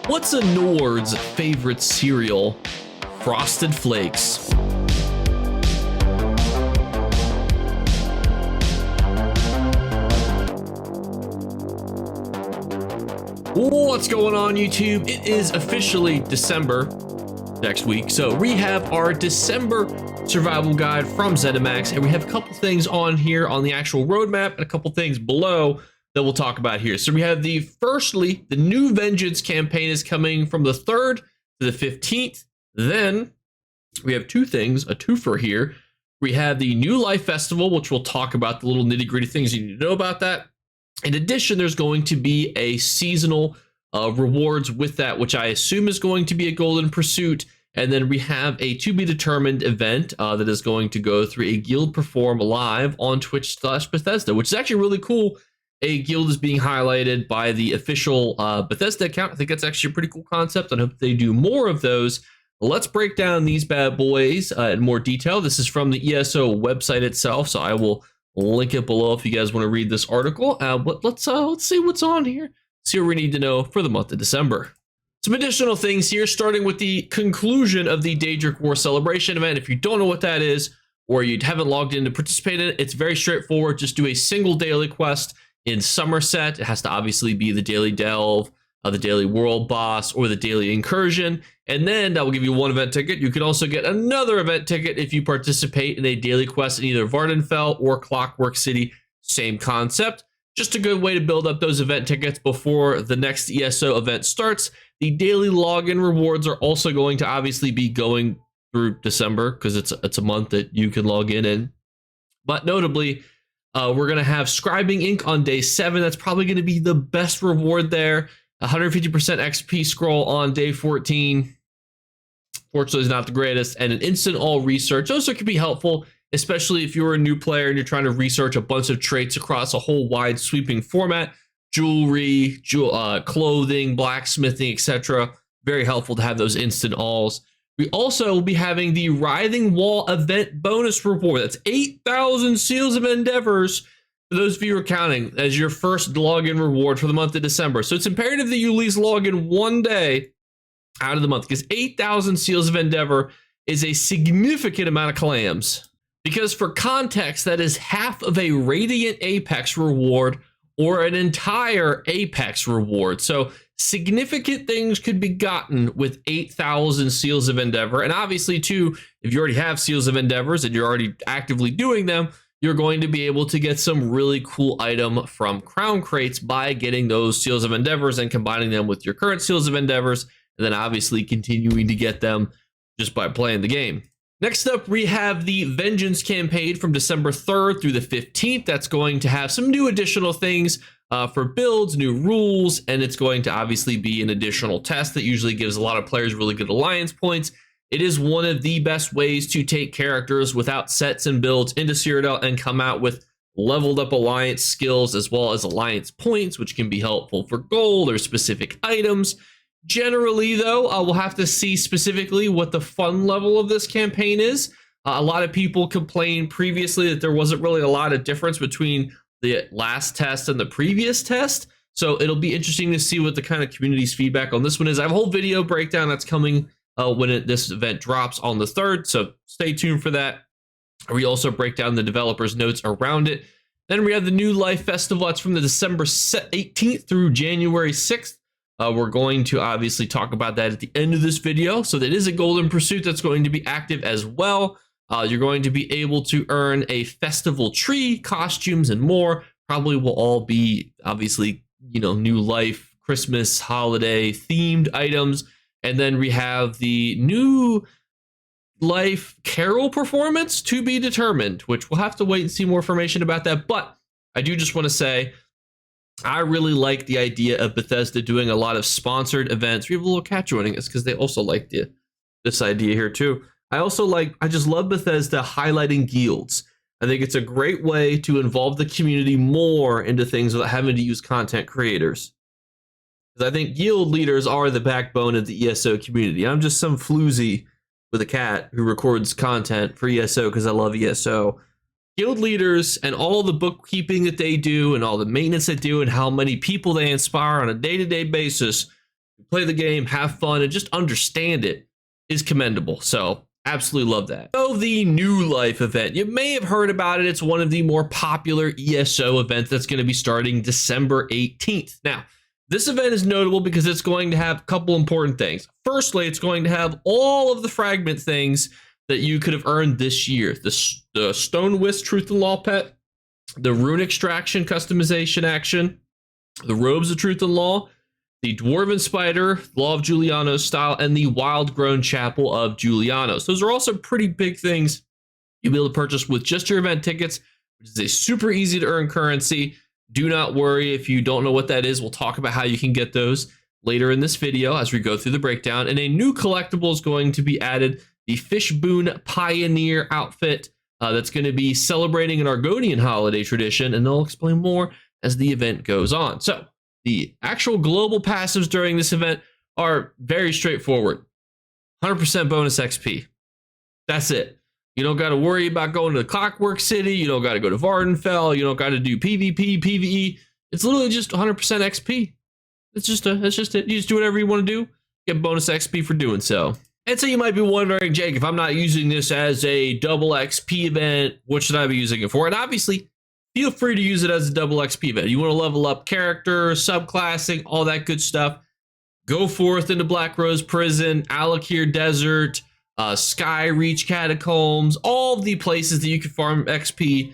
What's a Nord's favorite cereal? Frosted Flakes. What's going on, YouTube? It is officially December next week, so we have our December survival guide from ZeniMax, and we have a couple things on here on the actual roadmap and a couple things below that we'll talk about here. So we have firstly, the new Vengeance campaign is coming from the 3rd to the 15th. Then we have two things, a twofer here. We have the New Life Festival, which we'll talk about the little nitty-gritty things you need to know about that. In addition, there's going to be a seasonal rewards with that, which I assume is going to be a Golden Pursuit. And then we have a to-be-determined event that is going to go through a guild perform live on Twitch/Bethesda, which is actually really cool. A guild is being highlighted by the official Bethesda account. I think that's actually a pretty cool concept, and I hope they do more of those. Let's break down these bad boys in more detail. This is from the ESO website itself, so I will link it below if you guys want to read this article. But let's see what's on here. See what we need to know for the month of December. Some additional things here, starting with the conclusion of the Daedric War Celebration event. If you don't know what that is, or you haven't logged in to participate in it, it's very straightforward. Just do a single daily quest in Somerset. It has to obviously be the Daily Delve, the Daily World Boss, or the Daily Incursion. And then that will give you one event ticket. You can also get another event ticket if you participate in a daily quest in either Vardenfell or Clockwork City. Same concept. Just a good way to build up those event tickets before the next ESO event starts. The daily login rewards are also going to obviously be going through December because it's a month that you can log in. But notably, we're going to have Scribing Ink on day 7. That's probably going to be the best reward there. 150% XP scroll on day 14. Fortunately, is not the greatest. And an instant all research also could be helpful, especially if you're a new player and you're trying to research a bunch of traits across a whole wide sweeping format. Jewelry, clothing, blacksmithing, etc. Very helpful to have those instant alls. We also will be having the Writhing Wall event bonus reward. That's 8,000 Seals of Endeavors for those of you who are counting as your first login reward for the month of December. So it's imperative that you at least log in one day out of the month, because 8,000 Seals of Endeavor is a significant amount of clams. Because for context, that is half of a Radiant Apex reward or an entire Apex reward. So significant things could be gotten with 8,000 Seals of Endeavor. And obviously, too, if you already have Seals of Endeavors and you're already actively doing them, you're going to be able to get some really cool item from Crown Crates by getting those Seals of Endeavors and combining them with your current Seals of Endeavors, and then obviously continuing to get them just by playing the game. Next up, we have the Vengeance campaign from December 3rd through the 15th. That's going to have some new additional things for builds, new rules, and it's going to obviously be an additional test that usually gives a lot of players really good alliance points. It is one of the best ways to take characters without sets and builds into Cyrodiil and come out with leveled up alliance skills as well as alliance points, which can be helpful for gold or specific items. Generally, though, we'll have to see specifically what the fun level of this campaign is. A lot of people complained previously that there wasn't really a lot of difference between the last test and the previous test. So it'll be interesting to see what the kind of community's feedback on this one is. I have a whole video breakdown that's coming when this event drops on the 3rd. So stay tuned for that. We also break down the developers' notes around it. Then we have the New Life Festival. That's from the December 18th through January 6th. We're going to obviously talk about that at the end of this video. So that is a Golden Pursuit that's going to be active as well. You're going to be able to earn a festival tree, costumes, and more. Probably will all be obviously, New Life, Christmas, holiday themed items. And then we have the New Life Carol performance to be determined, which we'll have to wait and see more information about that. But I do just want to say, I really like the idea of Bethesda doing a lot of sponsored events. We have a little cat joining us because they also like this idea here too. I just love Bethesda highlighting guilds. I think it's a great way to involve the community more into things without having to use content creators. Because I think guild leaders are the backbone of the ESO community. I'm just some floozy with a cat who records content for ESO because I love ESO. Guild leaders and all the bookkeeping that they do and all the maintenance they do and how many people they inspire on a day-to-day basis play the game, have fun, and just understand it is commendable. So absolutely love that. So the New Life event, you may have heard about it. It's one of the more popular ESO events that's going to be starting December 18th. Now, this event is notable because it's going to have a couple important things. Firstly, it's going to have all of the fragment things that you could have earned this year. The Stone Wisp Truth and Law pet, the Rune Extraction customization action, the Robes of Truth and Law, the Dwarven Spider, Law of Juliano's style, and the Wild Grown Chapel of Julianos. Those are also pretty big things you'll be able to purchase with just your event tickets, which is a super easy to earn currency. Do not worry if you don't know what that is. We'll talk about how you can get those later in this video as we go through the breakdown. And a new collectible is going to be added, the Fishboon Pioneer outfit that's going to be celebrating an Argonian holiday tradition, and they'll explain more as the event goes on. So the actual global passives during this event are very straightforward. 100% bonus XP. That's it. You don't got to worry about going to the Clockwork City. You don't got to go to Vardenfell. You don't got to do PvP, PvE. It's literally just 100% XP. That's just it. You just do whatever you want to do. Get bonus XP for doing so. And so you might be wondering, Jake, if I'm not using this as a double XP event, what should I be using it for? And obviously, feel free to use it as a double XP event. You want to level up character, subclassing, all that good stuff. Go forth into Black Rose Prison, Alakir Desert, Sky Reach Catacombs, all the places that you can farm XP,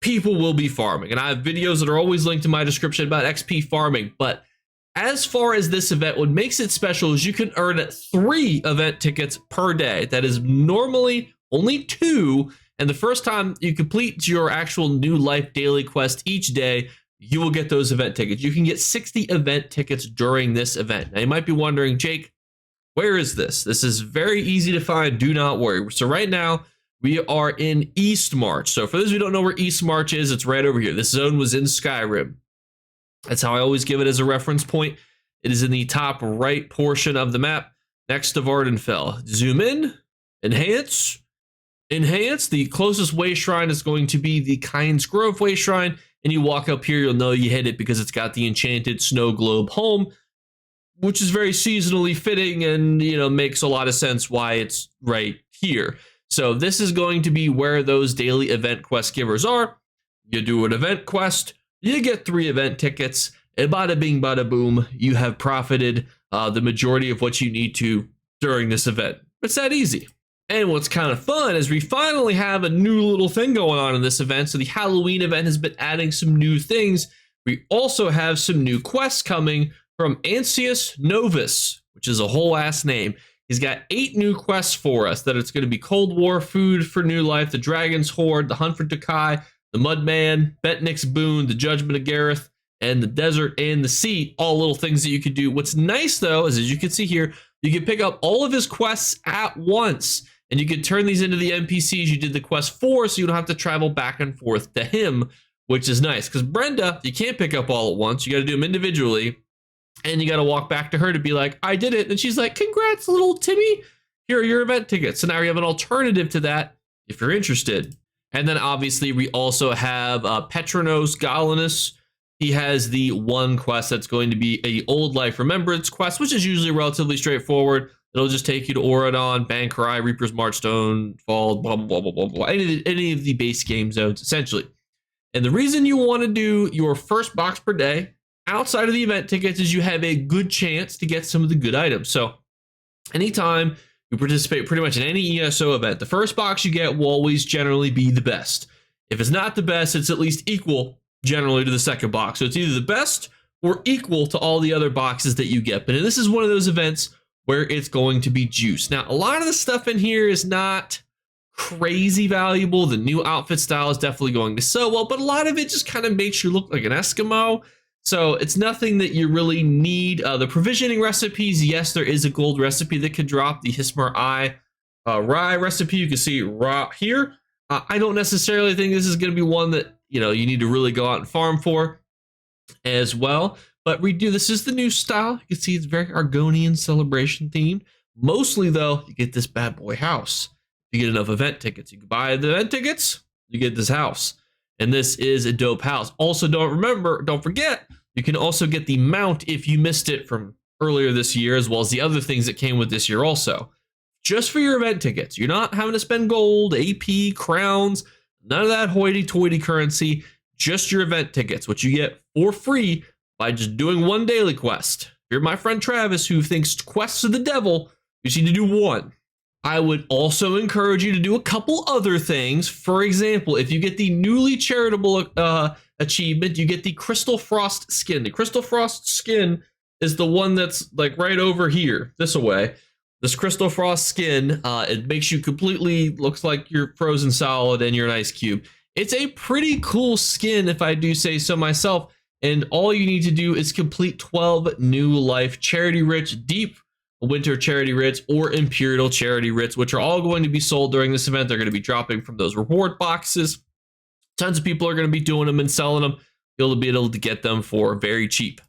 people will be farming. And I have videos that are always linked in my description about XP farming. But as far as this event, what makes it special is you can earn 3 event tickets per day. That is normally only 2. And the first time you complete your actual New Life daily quest each day, you will get those event tickets. You can get 60 event tickets during this event. Now you might be wondering, Jake, where is this? This is very easy to find. Do not worry. So right now we are in East March. So for those who don't know where East March is, it's right over here. This zone was in Skyrim. That's how I always give it as a reference point. It is in the top right portion of the map next to Vardenfell. Zoom in, enhance. The closest way shrine is going to be the Kynes Grove way shrine. And you walk up here, you'll know you hit it because it's got the enchanted snow globe home, which is very seasonally fitting and, you know, makes a lot of sense why it's right here. So this is going to be where those daily event quest givers are. You do an event quest, you get 3 event tickets, and bada bing, bada boom, you have profited the majority of what you need to during this event. It's that easy. And what's kind of fun is we finally have a new little thing going on in this event. So the Halloween event has been adding some new things. We also have some new quests coming from Ansius Novus, which is a whole ass name. He's got 8 new quests for us that it's going to be Cold War, Food for New Life, the Dragon's Horde, the Hunt for Dakai, the Mudman, Betnick's Boon, the Judgment of Gareth, and the Desert and the Sea, all little things that you could do. What's nice though is, as you can see here, you can pick up all of his quests at once. And you can turn these into the NPCs you did the quest for, so you don't have to travel back and forth to him, which is nice. Because Brenda, you can't pick up all at once. You got to do them individually. And you got to walk back to her to be like, I did it. And she's like, congrats, little Timmy. Here are your event tickets. So now you have an alternative to that if you're interested. And then obviously we also have Petronos Galenus. He has the one quest that's going to be a Old Life Remembrance quest, which is usually relatively straightforward. It'll just take you to Auradon, Bancry, Reaper's Marchstone, Fall, blah, blah, blah, blah, blah. Any of the base game zones, essentially. And the reason you want to do your first box per day outside of the event tickets is you have a good chance to get some of the good items. So anytime you participate pretty much in any ESO event, the first box you get will always generally be the best. If it's not the best, it's at least equal generally to the second box. So it's either the best or equal to all the other boxes that you get. But this is one of those events where it's going to be juice. Now, a lot of the stuff in here is not crazy valuable. The new outfit style is definitely going to sell well, but a lot of it just kind of makes you look like an Eskimo. So it's nothing that you really need. The provisioning recipes, yes, there is a gold recipe that could drop. The Hismar Eye rye recipe, you can see right here. I don't necessarily think this is going to be one that, you know, you need to really go out and farm for as well. But this is the new style. You can see it's very Argonian celebration themed. Mostly though, you get this bad boy house. You get enough event tickets. You can buy the event tickets, you get this house. And this is a dope house. Also, don't forget, you can also get the mount if you missed it from earlier this year, as well as the other things that came with this year also. Just for your event tickets. You're not having to spend gold, AP, crowns, none of that hoity-toity currency, just your event tickets, which you get for free by just doing one daily quest. If you're my friend Travis, who thinks quests are the devil, you just need to do one. I would also encourage you to do a couple other things. For example, if you get the newly charitable achievement, you get the Crystal Frost skin. The Crystal Frost skin is the one that's like right over here, this away. This Crystal Frost skin, it makes you completely, looks like you're frozen solid and you're an ice cube. It's a pretty cool skin, if I do say so myself. And all you need to do is complete 12 new life charity writs, deep winter charity writs, or imperial charity writs, which are all going to be sold during this event. They're going to be dropping from those reward boxes. Tons of people are going to be doing them and selling them. You'll be able to get them for very cheap.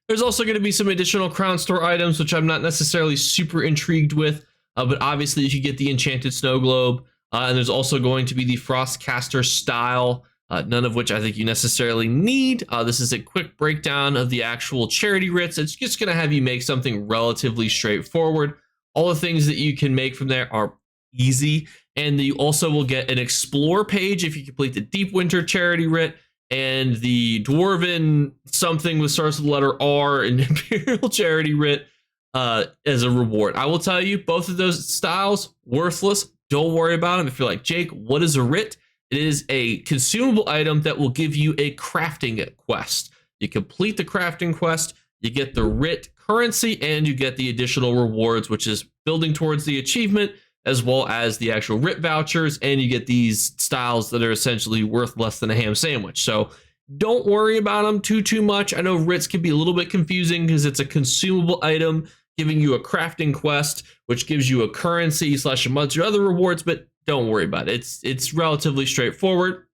There's also going to be some additional crown store items, which I'm not necessarily super intrigued with, but obviously if you get the enchanted snow globe, and there's also going to be the Frostcaster style, none of which I think you necessarily need. This is a quick breakdown of the actual charity writs. It's just going to have you make something relatively straightforward. All the things that you can make from there are easy, and you also will get an explore page if you complete the deep winter charity writ, and the dwarven something with starts with the letter R and imperial charity writ as a reward. I will tell you, both of those styles, worthless. Don't worry about them. If you're like, Jake, what is a writ? It is a consumable item that will give you a crafting quest. You complete the crafting quest, you get the writ currency, and you get the additional rewards, which is building towards the achievement, as well as the actual writ vouchers, and you get these styles that are essentially worth less than a ham sandwich. So don't worry about them too much. I know writs can be a little bit confusing because it's a consumable item giving you a crafting quest, which gives you a currency / a bunch of other rewards, but don't worry about it. It's relatively straightforward.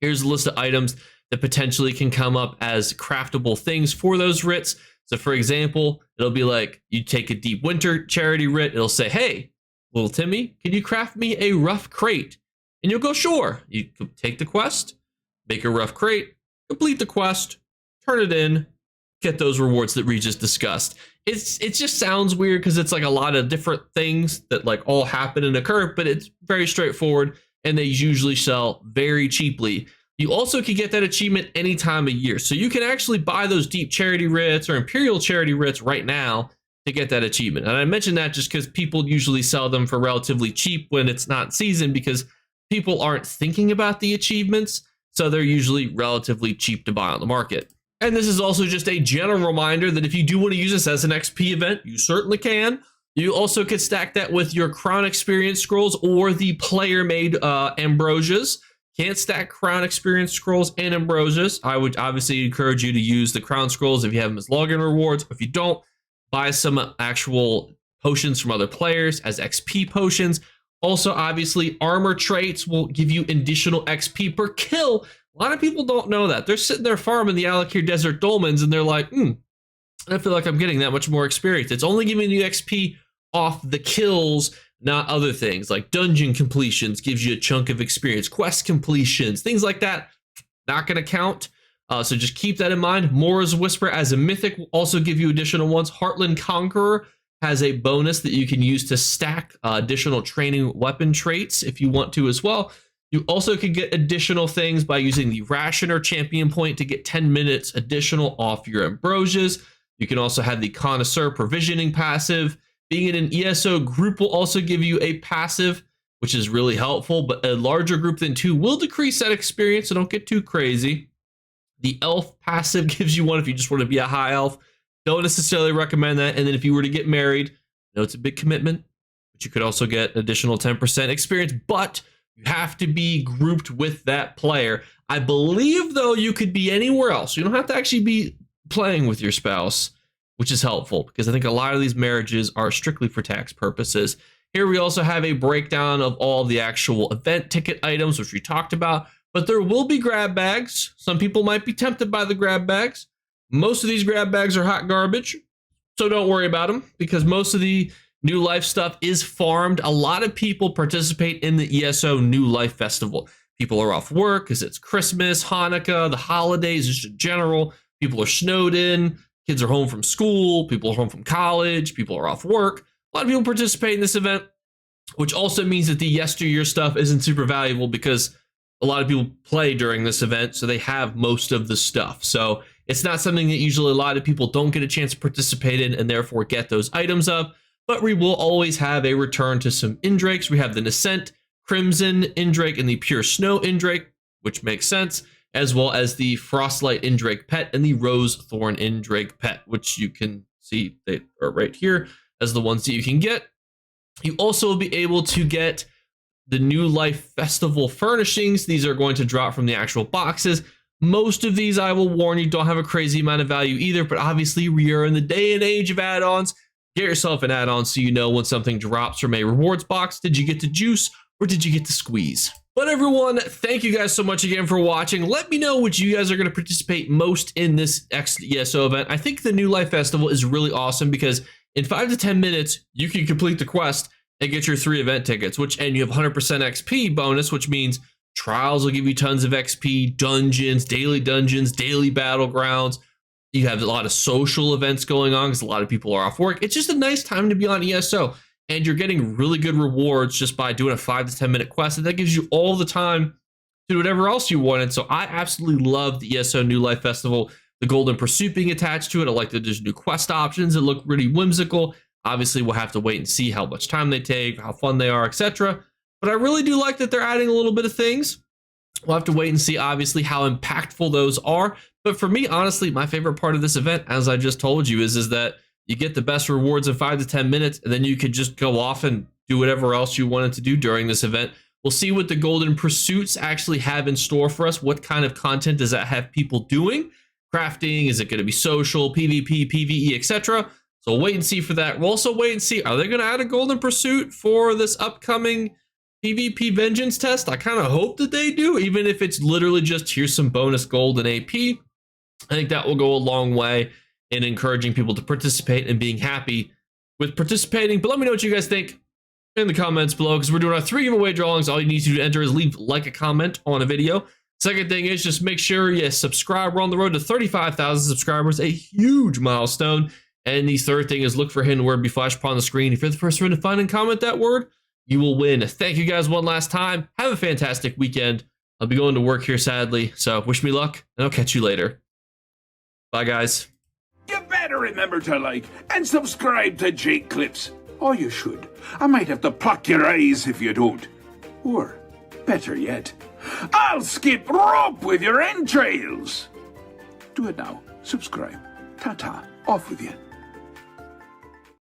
Here's a list of items that potentially can come up as craftable things for those writs. So for example, it'll be like you take a deep winter charity writ. It'll say, hey, little Timmy, can you craft me a rough crate? And you'll go, sure. You take the quest, make a rough crate, complete the quest, turn it in, get those rewards that we just discussed. It just sounds weird because it's like a lot of different things that like all happen and occur, but it's very straightforward and they usually sell very cheaply. You also can get that achievement any time of year. So you can actually buy those deep charity writs or imperial charity writs right now to get that achievement. And I mention that just because people usually sell them for relatively cheap when it's not season because people aren't thinking about the achievements. So they're usually relatively cheap to buy on the market. And this is also just a general reminder that if you do want to use this as an XP event, you certainly can. You also could stack that with your crown experience scrolls or the player-made ambrosias. Can't stack crown experience scrolls and ambrosias. I would obviously encourage you to use the crown scrolls if you have them as login rewards. If you don't, buy some actual potions from other players as XP potions. Also, obviously, armor traits will give you additional XP per kill. A lot of people don't know that. They're sitting there farming the Alakir Desert Dolmens, and they're like, I feel like I'm getting that much more experience. It's only giving you XP off the kills, not other things. Like dungeon completions gives you a chunk of experience. Quest completions, things like that, not going to count. So just keep that in mind. Mora's Whisper as a mythic will also give you additional ones. Heartland Conqueror has a bonus that you can use to stack additional training weapon traits if you want to as well. You also can get additional things by using the Rationer Champion Point to get 10 minutes additional off your ambrosias. You can also have the Connoisseur Provisioning passive. Being in an ESO group will also give you a passive, which is really helpful, but a larger group than 2 will decrease that experience, so don't get too crazy. The Elf passive gives you one if you just want to be a high elf. Don't necessarily recommend that. And then if you were to get married, I know it's a big commitment, but you could also get additional 10% experience, but you have to be grouped with that player. I believe, though, you could be anywhere else. You don't have to actually be playing with your spouse, which is helpful because I think a lot of these marriages are strictly for tax purposes. Here we also have a breakdown of all the actual event ticket items, which we talked about, but there will be grab bags. Some people might be tempted by the grab bags. Most of these grab bags are hot garbage, so don't worry about them because most of the New Life stuff is farmed. A lot of people participate in the ESO New Life Festival. People are off work because it's Christmas, Hanukkah, the holidays, just in general. People are snowed in. kids are home from school, people are home from college, people are off work. A lot of people participate in this event, which also means that the yesteryear stuff isn't super valuable because a lot of people play during this event, so they have most of the stuff. So it's not something that usually a lot of people don't get a chance to participate in and therefore get those items up. But we will always have a return to some Indrakes. We have the Nascent Crimson Indrake and the Pure Snow Indrake, which makes sense, as well as the Frostlight Indrake pet and the Rose Thorn Indrake pet, which you can see they are right here as the ones that you can get. You also will be able to get the New Life Festival furnishings. These are going to drop from the actual boxes. Most of these, I will warn you, don't have a crazy amount of value either, but obviously we are in the day and age of add-ons. Get yourself an add-on so you know when something drops from a rewards box. Did you get the juice or did you get the squeeze? But everyone, thank you guys so much again for watching. Let me know which you guys are going to participate most in this ESO event. I think the New Life Festival is really awesome because in 5 to 10 minutes, you can complete the quest and get your 3 event tickets, and you have 100% XP bonus, which means trials will give you tons of XP, dungeons, daily battlegrounds. You have a lot of social events going on because a lot of people are off work. It's just a nice time to be on ESO, and you're getting really good rewards just by doing a 5 to 10 minute quest, and that gives you all the time to do whatever else you wanted. So I absolutely love the ESO New Life Festival. The Golden Pursuit being attached to it. I like that there's new quest options that look really whimsical. Obviously, we'll have to wait and see how much time they take, how fun they are, etc. But I really do like that they're adding a little bit of things. We'll have to wait and see, obviously, how impactful those are. But for me, honestly, my favorite part of this event, as I just told you, is that you get the best rewards in 5 to 10 minutes, and then you could just go off and do whatever else you wanted to do during this event. We'll see what the Golden Pursuits actually have in store for us. What kind of content does that have people doing? Crafting? Is it going to be social, PvP, PvE, etc.? So we'll wait and see for that. We'll also wait and see, are they going to add a Golden Pursuit for this upcoming PvP Vengeance test? I kind of hope that they do, even if it's literally just here's some bonus gold and AP. I think that will go a long way in encouraging people to participate and being happy with participating. But let me know what you guys think in the comments below, because we're doing our 3 giveaway drawings. All you need to do to enter is leave a comment on a video. Second thing is just make sure you subscribe. We're on the road to 35,000 subscribers, a huge milestone. And the third thing is look for a hidden word be flashed upon the screen. If you're the first one to find and comment that word, you will win. Thank you guys one last time. Have a fantastic weekend. I'll be going to work here, sadly. So wish me luck, and I'll catch you later. Bye, guys. You better remember to like and subscribe to Jakeclips. Or you should. I might have to pluck your eyes if you don't. Or, better yet, I'll skip rope with your entrails. Do it now. Subscribe. Ta-ta. Off with you.